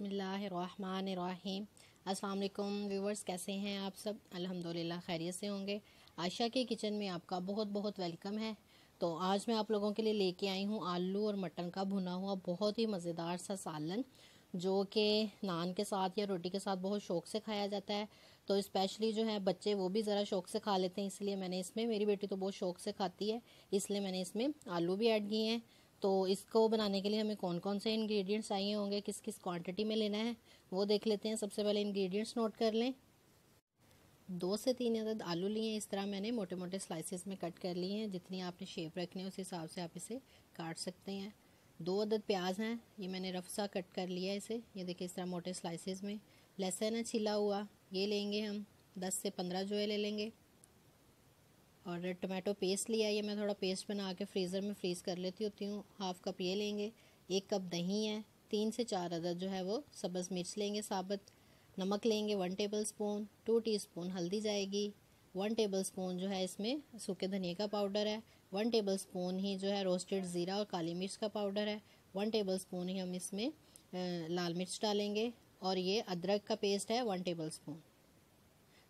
बिस्मिल्लाहिर्रहमानिर्रहीम। अस्सलाम वालेकुम व्यूवर्स, कैसे हैं आप सब? अल्हम्दुलिल्लाह खैरियत से होंगे। आयशा के किचन में आपका बहुत बहुत वेलकम है। तो आज मैं आप लोगों के लिए लेके आई हूँ आलू और मटन का भुना हुआ बहुत ही मज़ेदार सा सालन, जो कि नान के साथ या रोटी के साथ बहुत शौक से खाया जाता है। तो स्पेशली जो है बच्चे वो भी ज़रा शौक से खा लेते हैं, इसलिए मैंने इसमें, मेरी बेटी तो बहुत शौक से खाती है, इसलिए मैंने इसमें आलू भी ऐड किए हैं। तो इसको बनाने के लिए हमें कौन कौन से इंग्रेडिएंट्स चाहिए होंगे, किस किस क्वांटिटी में लेना है, वो देख लेते हैं। सबसे पहले इंग्रेडिएंट्स नोट कर लें। 2 से 3 अदद आलू लिए, इस तरह मैंने मोटे मोटे स्लाइसेस में कट कर लिए हैं। जितनी आपने शेप रखनी है उस हिसाब से आप इसे काट सकते हैं। 2 अदद प्याज हैं, ये मैंने रफ सा कट कर लिया है इसे, ये देखिए इस तरह मोटे स्लाइसेस में। लहसुन है छिला हुआ, ये लेंगे हम 10 से 15 जो है ले लेंगे। और टमाटो पेस्ट लिया, ये मैं थोड़ा पेस्ट बना के फ्रीज़र में फ्रीज़ कर लेती होती हूँ। हाफ़ कप ये लेंगे। 1 कप दही है। 3 से 4 अदद जो है वो सब्ज़ मिर्च लेंगे साबुत। नमक लेंगे 1 टेबल स्पून। 2 टीस्पून हल्दी जाएगी। 1 टेबल स्पून जो है इसमें सूखे धनिया का पाउडर है। 1 टेबल स्पून ही जो है रोस्टेड ज़ीरा और काली मिर्च का पाउडर है। 1 टेबल स्पून ही हम इसमें लाल मिर्च डालेंगे। और ये अदरक का पेस्ट है 1 टेबल स्पून।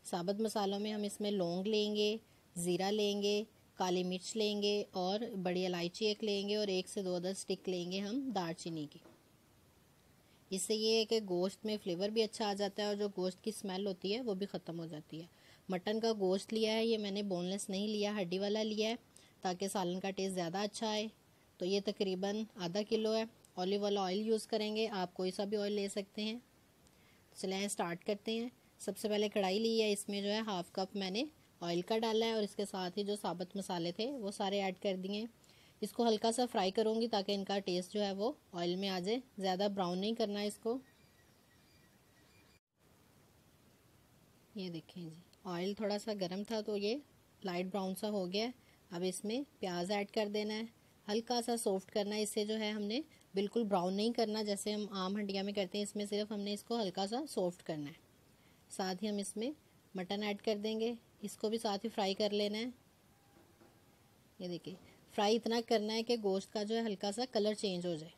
साबुत मसालों में हम इसमें लौंग लेंगे, ज़ीरा लेंगे, काली मिर्च लेंगे और बड़ी इलायची 1 लेंगे और 1 से 2 अदद स्टिक लेंगे हम दालचीनी की। इससे ये है कि गोश्त में फ्लेवर भी अच्छा आ जाता है और जो गोश्त की स्मेल होती है वो भी ख़त्म हो जाती है। मटन का गोश्त लिया है, ये मैंने बोनलेस नहीं लिया, हड्डी वाला लिया है, ताकि सालन का टेस्ट ज़्यादा अच्छा आए। तो ये तकरीबन आधा किलो है। ऑलिव वाला ऑयल यूज़ करेंगे, आप कोई सा भी ऑयल ले सकते हैं। चलें स्टार्ट करते हैं। सबसे पहले कढ़ाई ली है, इसमें जो है हाफ़ कप मैंने ऑयल का डाला है और इसके साथ ही जो साबुत मसाले थे वो सारे ऐड कर दिए। इसको हल्का सा फ्राई करूँगी ताकि इनका टेस्ट जो है वो ऑयल में आ जाए, ज़्यादा ब्राउन नहीं करना है इसको। ये देखें जी, ऑयल थोड़ा सा गर्म था तो ये लाइट ब्राउन सा हो गया है। अब इसमें प्याज ऐड कर देना है, हल्का सा सॉफ्ट करना है। इससे जो है हमने बिल्कुल ब्राउन नहीं करना जैसे हम आम हंडिया में करते हैं, इसमें सिर्फ हमने इसको हल्का सा सॉफ्ट करना है। साथ ही हम इसमें मटन ऐड कर देंगे, इसको भी साथ ही फ्राई कर लेना है। ये देखिए फ्राई इतना करना है कि गोश्त का जो है हल्का सा कलर चेंज हो जाए।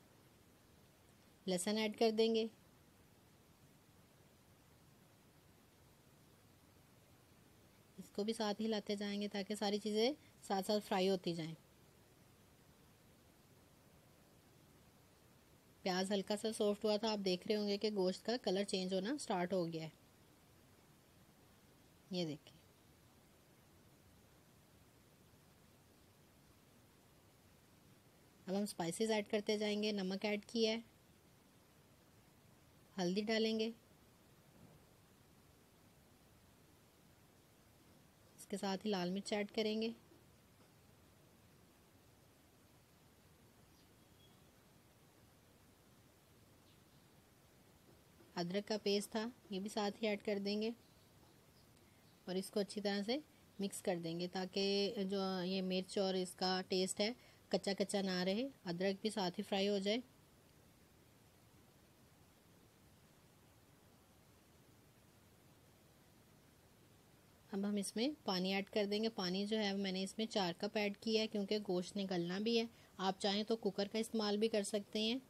लहसुन ऐड कर देंगे, इसको भी साथ ही हिलाते जाएंगे ताकि सारी चीज़ें साथ साथ फ्राई होती जाएं। प्याज हल्का सा सॉफ्ट हुआ था, आप देख रहे होंगे कि गोश्त का कलर चेंज होना स्टार्ट हो गया है। ये देखिए अब हम स्पाइसेस ऐड करते जाएंगे। नमक ऐड किया है, हल्दी डालेंगे, इसके साथ ही लाल मिर्च ऐड करेंगे, अदरक का पेस्ट था ये भी साथ ही ऐड कर देंगे और इसको अच्छी तरह से मिक्स कर देंगे ताकि जो ये मिर्च और इसका टेस्ट है कच्चा कच्चा ना रहे, अदरक भी साथ ही फ्राई हो जाए। अब हम इसमें पानी ऐड कर देंगे। पानी जो है मैंने इसमें 4 कप ऐड किया है क्योंकि गोश्त ने गलना भी है। आप चाहें तो कुकर का इस्तेमाल भी कर सकते हैं।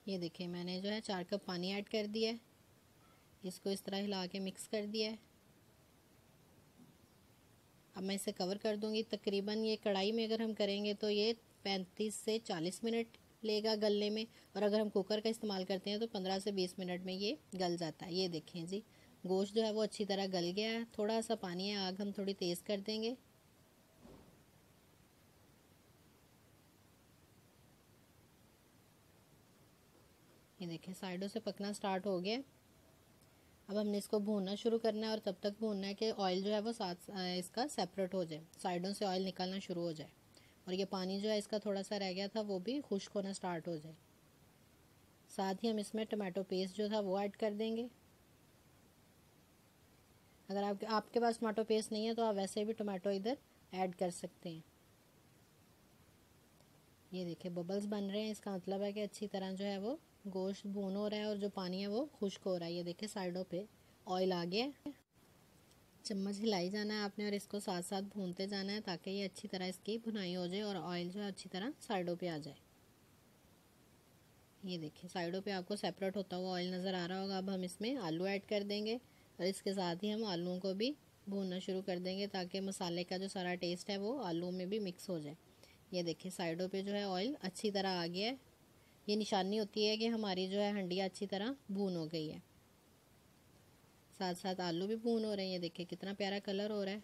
ये देखिए मैंने जो है 4 कप पानी ऐड कर दिया है, इसको इस तरह हिला के मिक्स कर दिया है। अब मैं इसे कवर कर दूंगी। तकरीबन ये कढ़ाई में अगर हम करेंगे तो ये 35 से 40 मिनट लेगा गलने में, और अगर हम कुकर का इस्तेमाल करते हैं तो 15 से 20 मिनट में ये गल जाता है। ये देखें जी गोश्त जो है वो अच्छी तरह गल गया है। थोड़ा सा पानी है, आग हम थोड़ी तेज़ कर देंगे। ये देखें साइडों से पकना स्टार्ट हो गया। अब हमने इसको भूनना शुरू करना है और तब तक भूनना है कि ऑयल जो है वो साथ इसका सेपरेट हो जाए, साइडों से ऑयल निकलना शुरू हो जाए और ये पानी जो है इसका थोड़ा सा रह गया था वो भी खुश्क होना स्टार्ट हो जाए। साथ ही हम इसमें टमाटो पेस्ट जो था वो ऐड कर देंगे। अगर आपके पास टमाटो पेस्ट नहीं है तो आप वैसे भी टमाटो इधर ऐड कर सकते हैं। ये देखिए बबल्स बन रहे हैं, इसका मतलब है कि अच्छी तरह जो है वो गोश्त भून हो रहा है और जो पानी है वो खुश्क हो रहा है। ये देखिए साइडों पे ऑयल आ गया है। चम्मच हिलाई जाना है आपने और इसको साथ साथ भूनते जाना है ताकि ये अच्छी तरह इसकी भुनाई हो जाए और ऑयल जो है अच्छी तरह साइडों पे आ जाए। ये देखिए साइडों पे आपको सेपरेट होता हुआ ऑयल नज़र आ रहा होगा। अब हम इसमें आलू ऐड कर देंगे और इसके साथ ही हम आलूओं को भी भूनना शुरू कर देंगे ताकि मसाले का जो सारा टेस्ट है वो आलू में भी मिक्स हो जाए। ये देखिए साइडों पे जो है ऑयल अच्छी तरह आ गया है। ये निशानी होती है कि हमारी जो है हंडिया अच्छी तरह भून हो गई है। साथ साथ आलू भी भून हो रहे हैं। ये देखिए कितना प्यारा कलर हो रहा है।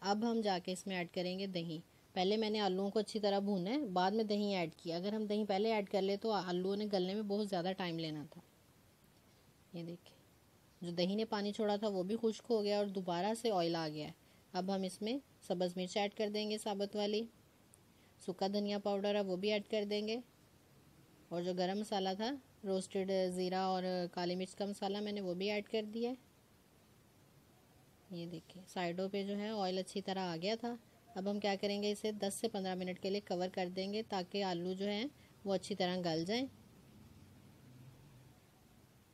अब हम जाके इसमें ऐड करेंगे दही। पहले मैंने आलूओं को अच्छी तरह भूना है, बाद में दही ऐड किया। अगर हम दही पहले ऐड कर ले तो आलूओं ने गलने में बहुत ज़्यादा टाइम लेना था। ये देखिए जो दही ने पानी छोड़ा था वो भी खुश्क हो गया और दोबारा से ऑयल आ गया है। अब हम इसमें सब्ज़ मिर्च ऐड कर देंगे साबुत वाली। सूखा धनिया पाउडर है वो भी ऐड कर देंगे। और जो गरम मसाला था, रोस्टेड ज़ीरा और काली मिर्च का मसाला, मैंने वो भी ऐड कर दिया है। ये देखिए साइडों पे जो है ऑयल अच्छी तरह आ गया था। अब हम क्या करेंगे, इसे 10 से 15 मिनट के लिए कवर कर देंगे ताकि आलू जो हैं वो अच्छी तरह गल जाएं।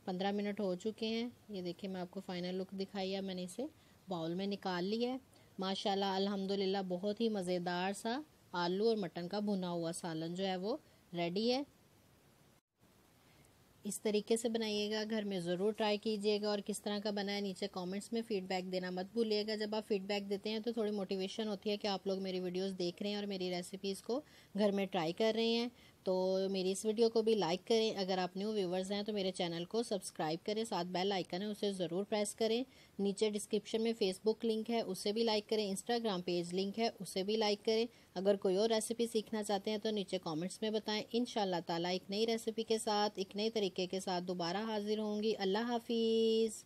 15 मिनट हो चुके हैं। ये देखिए मैं आपको फाइनल लुक दिखाई है। मैंने इसे बाउल में निकाल लिया है। माशाल्लाह अल्हम्दुलिल्लाह बहुत ही मज़ेदार सा आलू और मटन का भुना हुआ सालन जो है वो रेडी है। इस तरीके से बनाइएगा, घर में ज़रूर ट्राई कीजिएगा। और किस तरह का बना है नीचे कमेंट्स में फ़ीडबैक देना मत भूलिएगा। जब आप फ़ीडबैक देते हैं तो थोड़ी मोटिवेशन होती है कि आप लोग मेरी वीडियोस देख रहे हैं और मेरी रेसिपीज़ को घर में ट्राई कर रहे हैं। तो मेरी इस वीडियो को भी लाइक करें। अगर आप न्यू व्यूवर्स हैं तो मेरे चैनल को सब्सक्राइब करें, साथ बेल आइकन है उसे ज़रूर प्रेस करें। नीचे डिस्क्रिप्शन में फेसबुक लिंक है उसे भी लाइक करें, इंस्टाग्राम पेज लिंक है उसे भी लाइक करें। अगर कोई और रेसिपी सीखना चाहते हैं तो नीचे कमेंट्स में बताएं। इंशाल्लाह ताला एक नई रेसिपी के साथ, एक नए तरीके के साथ दोबारा हाजिर होंगी। अल्लाह हाफिज़।